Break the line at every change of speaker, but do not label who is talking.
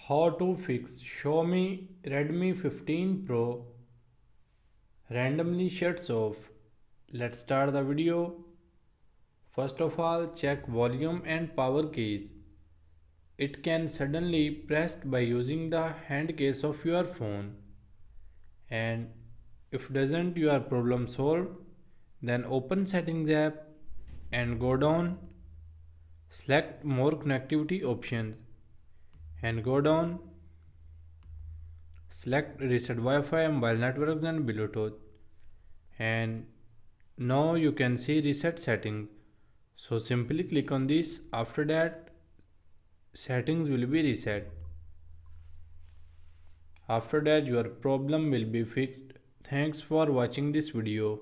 How to fix Xiaomi Redmi 15 Pro randomly shuts off. Let's start the video. First of all, check volume and power keys. It can suddenly pressed by using the hand case of your phone. And if doesn't your problem solved, then open settings app and go down, select more connectivity options and go down, select reset Wi-Fi, mobile networks and Bluetooth, and now you can see reset settings. So simply click on this. After that, settings will be reset. After that, your problem will be fixed. Thanks for watching this video.